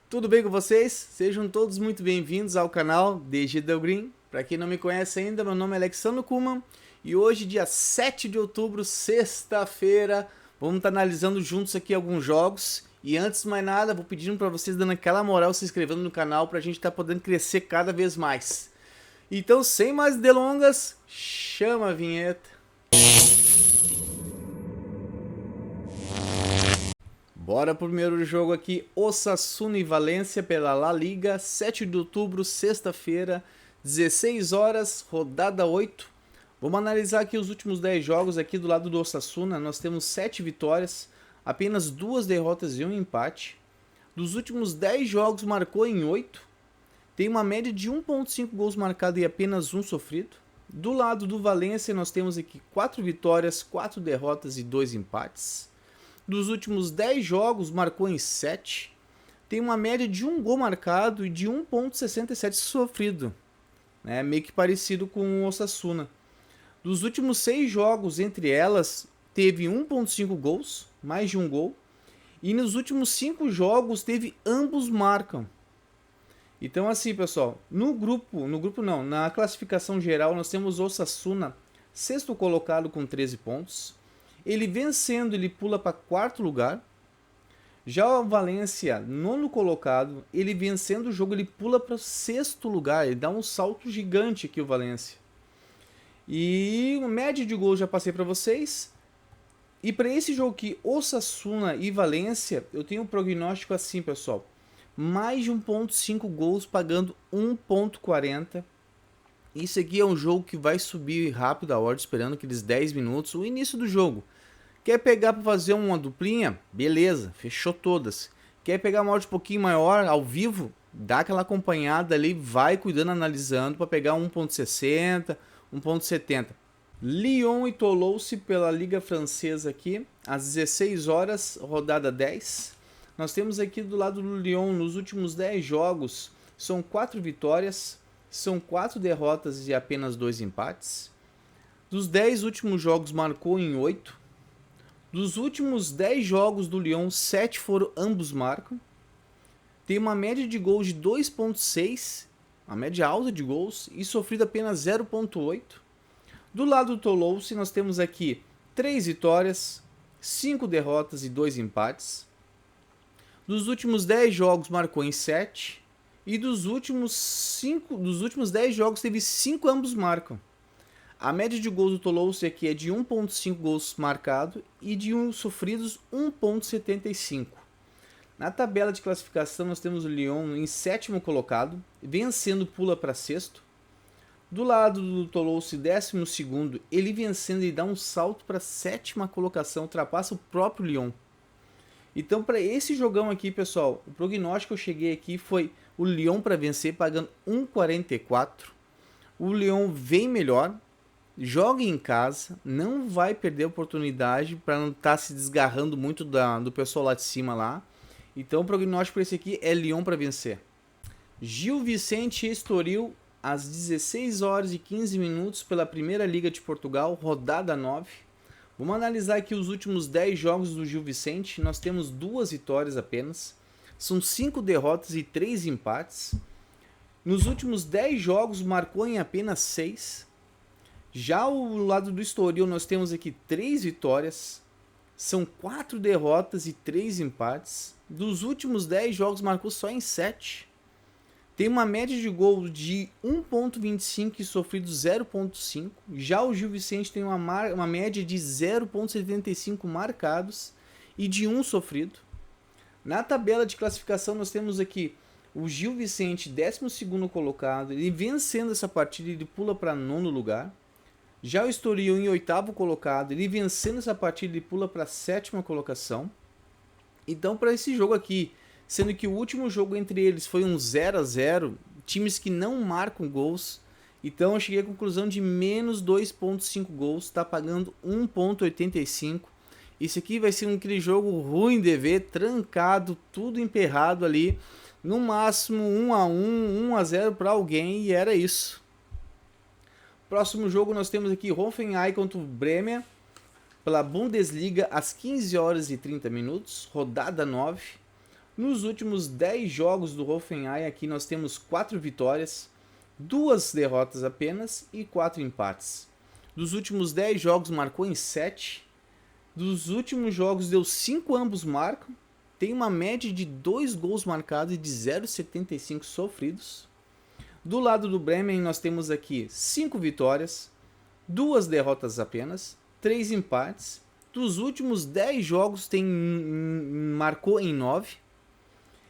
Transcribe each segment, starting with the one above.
Tudo bem com vocês? Sejam todos muito bem-vindos ao canal DG Del Green. Para quem não me conhece ainda, meu nome é Alexandre Kuman e hoje, dia 7 de outubro, sexta-feira, vamos estar analisando juntos aqui alguns jogos. E antes de mais nada, vou pedindo para vocês dando aquela moral, se inscrevendo no canal para a gente estar podendo crescer cada vez mais. Então, sem mais delongas, chama a vinheta. Bora pro primeiro jogo aqui, Osasuna e Valência pela La Liga, 7 de outubro, sexta-feira, 16 horas, rodada 8. Vamos analisar aqui os últimos 10 jogos aqui do lado do Osasuna. Nós temos 7 vitórias, apenas 2 derrotas e um empate. Dos últimos 10 jogos marcou em 8. Tem uma média de 1.5 gols marcados e apenas 1 sofrido. Do lado do Valência nós temos aqui 4 vitórias, 4 derrotas e 2 empates. Dos últimos 10 jogos, marcou em 7. Tem uma média de 1 gol marcado e de 1.67 sofrido. Meio que parecido com o Osasuna. Dos últimos 6 jogos, entre elas, teve 1.5 gols, mais de 1 gol. E nos últimos 5 jogos, teve ambos marcam. Então assim, pessoal, na classificação geral, nós temos o Osasuna, sexto colocado com 13 pontos. Ele vencendo, ele pula para quarto lugar. Já o Valência, nono colocado, ele vencendo o jogo, ele pula para o sexto lugar. Ele dá um salto gigante aqui o Valência. E a média de gols já passei para vocês. E para esse jogo aqui, Osasuna e Valência, eu tenho um prognóstico assim, pessoal. Mais de 1.5 gols pagando 1.40. Isso aqui é um jogo que vai subir rápido a ordem, esperando aqueles 10 minutos, o início do jogo. Quer pegar para fazer uma duplinha? Beleza, fechou todas. Quer pegar uma odd um pouquinho maior, ao vivo? Dá aquela acompanhada ali, vai cuidando, analisando para pegar 1.60, 1.70. Lyon e Toulouse pela Liga Francesa aqui, às 16 horas, rodada 10. Nós temos aqui do lado do Lyon, nos últimos 10 jogos, são 4 vitórias, são 4 derrotas e apenas 2 empates. Dos 10 últimos jogos, marcou em 8. Dos últimos 10 jogos do Lyon, 7 foram ambos marcam. Tem uma média de gols de 2.6, uma média alta de gols, e sofrido apenas 0.8. Do lado do Toulouse, nós temos aqui 3 vitórias, 5 derrotas e 2 empates. Dos últimos 10 jogos, marcou em 7. E dos últimos 10 jogos, teve 5 ambos marcam. A média de gols do Toulouse aqui é de 1.5 gols marcados e de sofridos 1.75. Na tabela de classificação nós temos o Lyon em sétimo colocado, vencendo pula para sexto. Do lado do Toulouse, 12º, ele vencendo e dá um salto para a sétima colocação, ultrapassa o próprio Lyon. Então para esse jogão aqui, pessoal, o prognóstico que eu cheguei aqui foi o Lyon para vencer pagando 1.44. O Lyon vem melhor. Joga em casa, não vai perder a oportunidade para não estar se desgarrando muito do pessoal lá de cima lá. Então o prognóstico para esse aqui é Lyon para vencer. Gil Vicente e Estoril às 16 horas e 15 minutos pela Primeira Liga de Portugal, rodada 9. Vamos analisar aqui os últimos 10 jogos do Gil Vicente. Nós temos 2 vitórias apenas. São 5 derrotas e 3 empates. Nos últimos 10 jogos marcou em apenas 6. Já o lado do Estoril nós temos aqui 3 vitórias, são 4 derrotas e 3 empates. Dos últimos 10 jogos marcou só em 7. Tem uma média de gol de 1.25 e sofrido 0.5. Já o Gil Vicente tem uma média de 0.75 marcados e de 1 sofrido. Na tabela de classificação nós temos aqui o Gil Vicente, 12º colocado, ele vencendo essa partida, ele pula para 9º lugar. Já o Estoril em 8º colocado, ele vencendo essa partida, ele pula para a 7ª colocação. Então para esse jogo aqui, sendo que o último jogo entre eles foi um 0-0, times que não marcam gols, então eu cheguei à conclusão de menos 2.5 gols, está pagando 1.85. Isso aqui vai ser aquele jogo ruim de ver, trancado, tudo emperrado ali, no máximo 1-1, 1-0 para alguém, e era isso. Próximo jogo nós temos aqui Hoffenheim contra o Bremer pela Bundesliga às 15 horas e 30 minutos, rodada 9. Nos últimos 10 jogos do Hoffenheim, aqui nós temos 4 vitórias, 2 derrotas apenas e 4 empates. Dos últimos 10 jogos marcou em 7. Dos últimos jogos deu 5 ambos marcam. Tem uma média de 2 gols marcados e de 0,75 sofridos. Do lado do Bremen nós temos aqui 5 vitórias, 2 derrotas apenas, 3 empates. Dos últimos 10 jogos marcou em 9.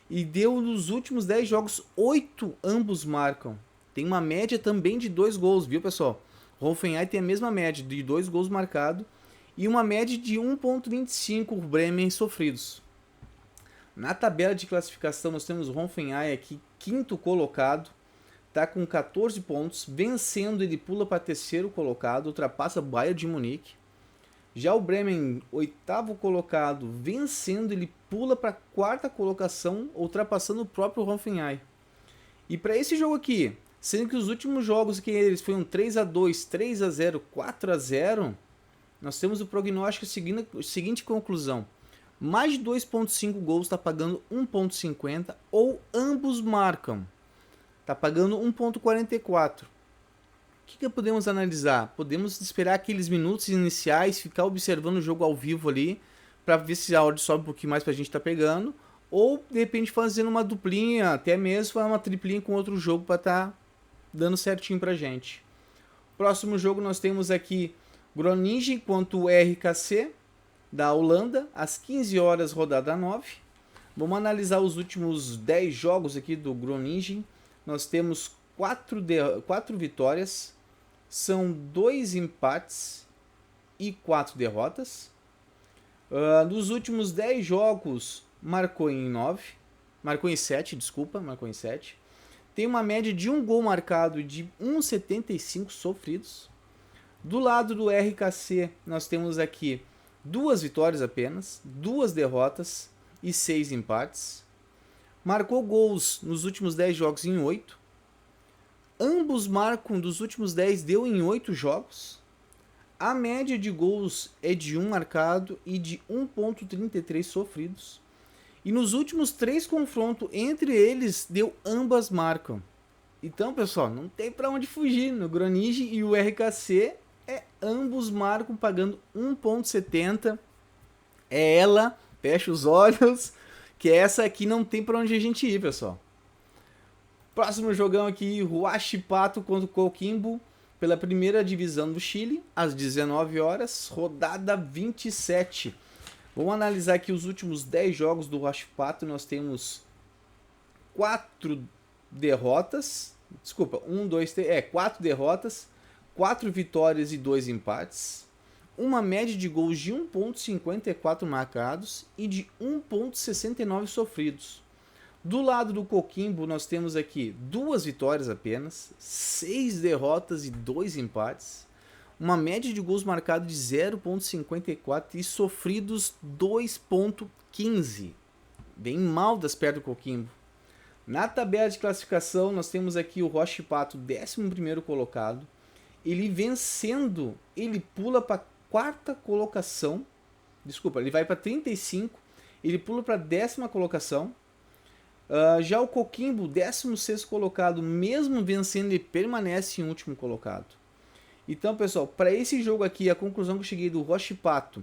E deu nos últimos 10 jogos 8 ambos marcam. Tem uma média também de 2 gols, viu pessoal? O Hoffenheim tem a mesma média de 2 gols marcados e uma média de 1,25 Bremen sofridos. Na tabela de classificação nós temos o Hoffenheim aqui, quinto colocado, está com 14 pontos, vencendo ele pula para terceiro colocado, ultrapassa o Bayern de Munique. Já o Bremen, oitavo colocado, vencendo, ele pula para a quarta colocação, ultrapassando o próprio Hoffenheim. E para esse jogo aqui, sendo que os últimos jogos que eles foram 3-2, 3-0, 4-0, nós temos o prognóstico seguinte conclusão. Mais de 2,5 gols está pagando 1,50 ou ambos marcam. Está pagando 1,44. O que podemos analisar? Podemos esperar aqueles minutos iniciais, ficar observando o jogo ao vivo ali, para ver se a odd sobe um pouquinho mais para a gente estar pegando, ou de repente fazendo uma duplinha, até mesmo uma triplinha com outro jogo para estar dando certinho para a gente. Próximo jogo nós temos aqui Groningen contra o RKC da Holanda, às 15 horas, rodada 9. Vamos analisar os últimos 10 jogos aqui do Groningen. Nós temos 4 vitórias, são 2 empates e 4 derrotas. Nos últimos 10 jogos, marcou em 7. Tem uma média de 1 gol marcado e de 1,75 sofridos. Do lado do RKC, nós temos aqui 2 vitórias apenas, 2 derrotas e 6 empates. Marcou gols nos últimos 10 jogos em 8. Ambos marcam dos últimos 10, deu em 8 jogos. A média de gols é de 1 marcado e de 1,33 sofridos. E nos últimos 3 confrontos entre eles, deu ambas marcam. Então, pessoal, não tem para onde fugir. No Groningen e o RKC, ambos marcam pagando 1,70. É ela, fecha os olhos, que essa aqui não tem para onde a gente ir, pessoal. Próximo jogão aqui, Huachipato contra o Coquimbo, pela primeira divisão do Chile, às 19 horas, rodada 27. Vamos analisar aqui os últimos 10 jogos do Huachipato. Nós temos 4 derrotas, 4 derrotas, 4 vitórias e 2 empates. Uma média de gols de 1,54 marcados e de 1,69 sofridos. Do lado do Coquimbo, nós temos aqui 2 vitórias apenas, 6 derrotas e 2 empates. Uma média de gols marcados de 0,54 e sofridos 2,15. Bem mal das pernas do Coquimbo. Na tabela de classificação, nós temos aqui o Huachipato, 11º colocado. Ele vencendo, ele pula para a quarta colocação. Desculpa, ele vai para 35. Ele pula para a 10ª colocação. Já o Coquimbo, 16º colocado, mesmo vencendo, ele permanece em último colocado. Então, pessoal, para esse jogo aqui, a conclusão que eu cheguei do Huachipato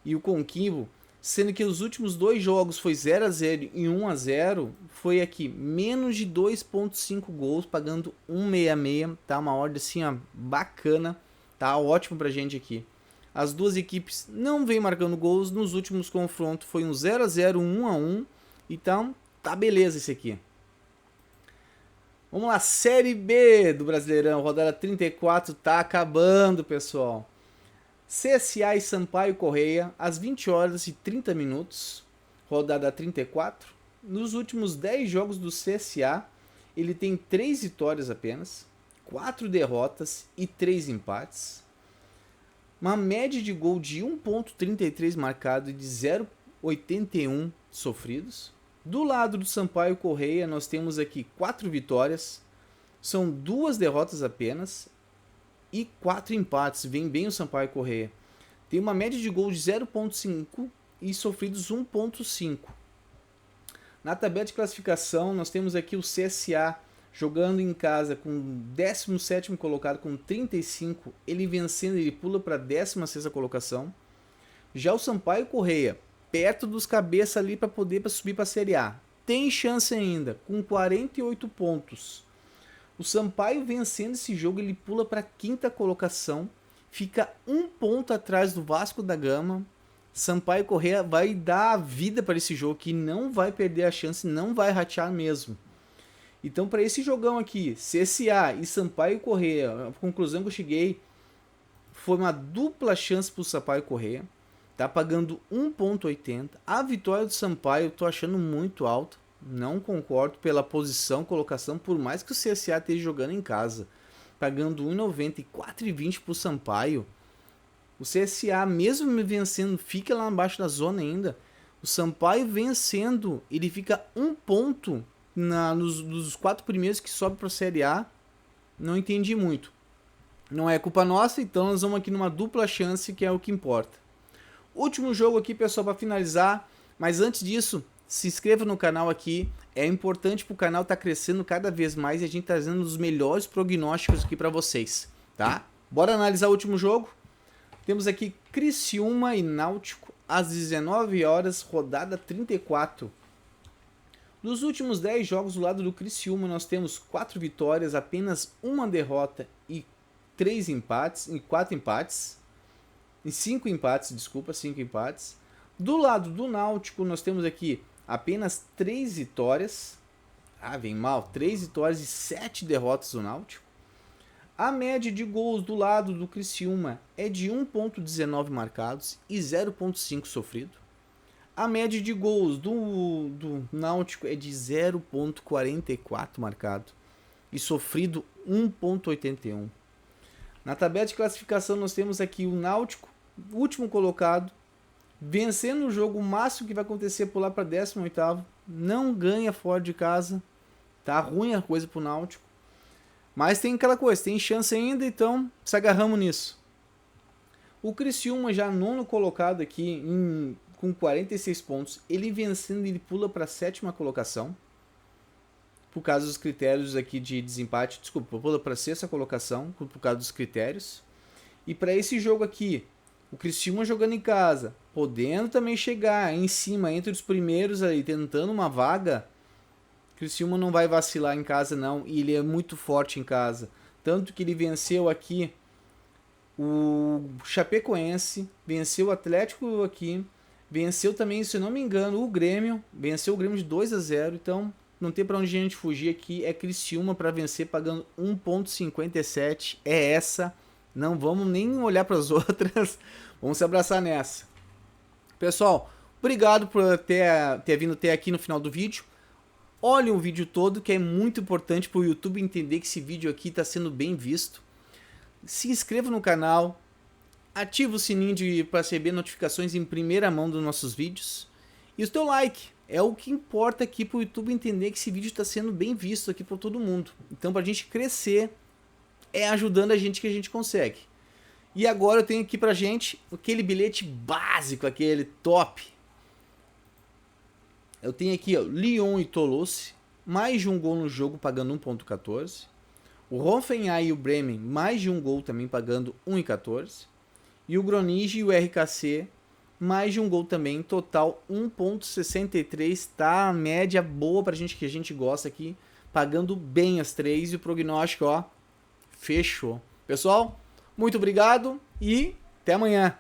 e o Coquimbo, sendo que os últimos 2 jogos foi 0-0 e 1-0, foi aqui menos de 2,5 gols, pagando 1,66, tá? Uma ordem assim, ó, bacana, tá? Ótimo pra gente aqui. As duas equipes não vêm marcando gols, nos últimos confrontos foi um 0-0, 1-1, então tá beleza esse aqui. Vamos lá, Série B do Brasileirão, rodada 34, tá acabando, pessoal. CSA e Sampaio Correia, às 20 horas e 30 minutos, rodada 34. Nos últimos 10 jogos do CSA, ele tem 3 vitórias apenas, 4 derrotas e 3 empates. Uma média de gol de 1,33 marcado e de 0,81 sofridos. Do lado do Sampaio Correia, nós temos aqui 4 vitórias, são 2 derrotas apenas e 4 empates. Vem bem o Sampaio Correia. Tem uma média de gols de 0,5 e sofridos 1,5. Na tabela de classificação, nós temos aqui o CSA jogando em casa com o 17º colocado com 35, ele vencendo, ele pula para a 16ª colocação. Já o Sampaio Corrêa, perto dos cabeças ali para poder subir para a Série A, tem chance ainda, com 48 pontos. O Sampaio vencendo esse jogo, ele pula para a 5ª colocação, fica 1 ponto atrás do Vasco da Gama. Sampaio Corrêa vai dar a vida para esse jogo, que não vai perder a chance, não vai ratear mesmo. Então, para esse jogão aqui, CSA e Sampaio Corrêa, a conclusão que eu cheguei foi uma dupla chance para o Sampaio Corrêa. Tá pagando 1,80. A vitória do Sampaio eu tô achando muito alta. Não concordo pela posição, colocação, por mais que o CSA esteja jogando em casa. Pagando 1,90 e 4,20 para o Sampaio. O CSA, mesmo me vencendo, fica lá embaixo da zona ainda. O Sampaio vencendo, ele fica 1 ponto nos 4 primeiros que sobe para a Série A. Não entendi muito. Não é culpa nossa, então nós vamos aqui numa dupla chance, que é o que importa. Último jogo aqui, pessoal, para finalizar. Mas antes disso, se inscreva no canal aqui. É importante para o canal estar crescendo cada vez mais e a gente trazendo os melhores prognósticos aqui para vocês, tá? Bora analisar o último jogo? Temos aqui Criciúma e Náutico às 19 horas, rodada 34. Nos últimos 10 jogos do lado do Criciúma, nós temos 4 vitórias, apenas 1 derrota e 3 empates, e 4 empates. E 5 empates, desculpa, 5 empates. Do lado do Náutico, nós temos aqui apenas 3 vitórias. Ah, vem mal. 3 vitórias e 7 derrotas do Náutico. A média de gols do lado do Criciúma é de 1,19 marcados e 0,5 sofrido. A média de gols do Náutico é de 0,44 marcado e sofrido 1,81. Na tabela de classificação nós temos aqui o Náutico, último colocado, vencendo o jogo, o máximo que vai acontecer é pular para 18º, não ganha fora de casa, tá ruim a coisa pro Náutico, mas tem aquela coisa, tem chance ainda, então se agarramos nisso. O Criciúma já 9º colocado aqui, com 46 pontos, ele vencendo, ele pula para a 7ª colocação, por causa dos critérios aqui de desempate, desculpa, pula para a 6ª colocação, por causa dos critérios. E para esse jogo aqui, o Criciúma jogando em casa, podendo também chegar em cima, entre os primeiros aí, tentando uma vaga, o Criciúma não vai vacilar em casa não, e ele é muito forte em casa. Tanto que ele venceu aqui o Chapecoense, venceu o Atlético aqui, venceu também, se não me engano, o Grêmio, venceu o Grêmio de 2-0, então não tem para onde a gente fugir aqui, é Criciúma para vencer pagando 1,57, é essa, não vamos nem olhar para as outras, vamos se abraçar nessa. Pessoal, obrigado por ter vindo até aqui no final do vídeo, olhem o vídeo todo que é muito importante para o YouTube entender que esse vídeo aqui está sendo bem visto, se inscreva no canal, ativa o sininho para receber notificações em primeira mão dos nossos vídeos, e o teu like. É o que importa aqui para o YouTube entender que esse vídeo está sendo bem visto aqui por todo mundo. Então, para a gente crescer, é ajudando a gente que a gente consegue. E agora eu tenho aqui para a gente aquele bilhete básico, aquele top. Eu tenho aqui, ó, Lyon e Toulouse, mais de 1 gol no jogo, pagando 1,14. O Hoffenheim e o Bremen, mais de 1 gol também, pagando 1,14. E o Groningen e o RKC, mais de 1 gol também, total 1,63, tá a média boa pra gente que a gente gosta aqui, pagando bem as 3 e o prognóstico, ó, fechou. Pessoal, muito obrigado e até amanhã.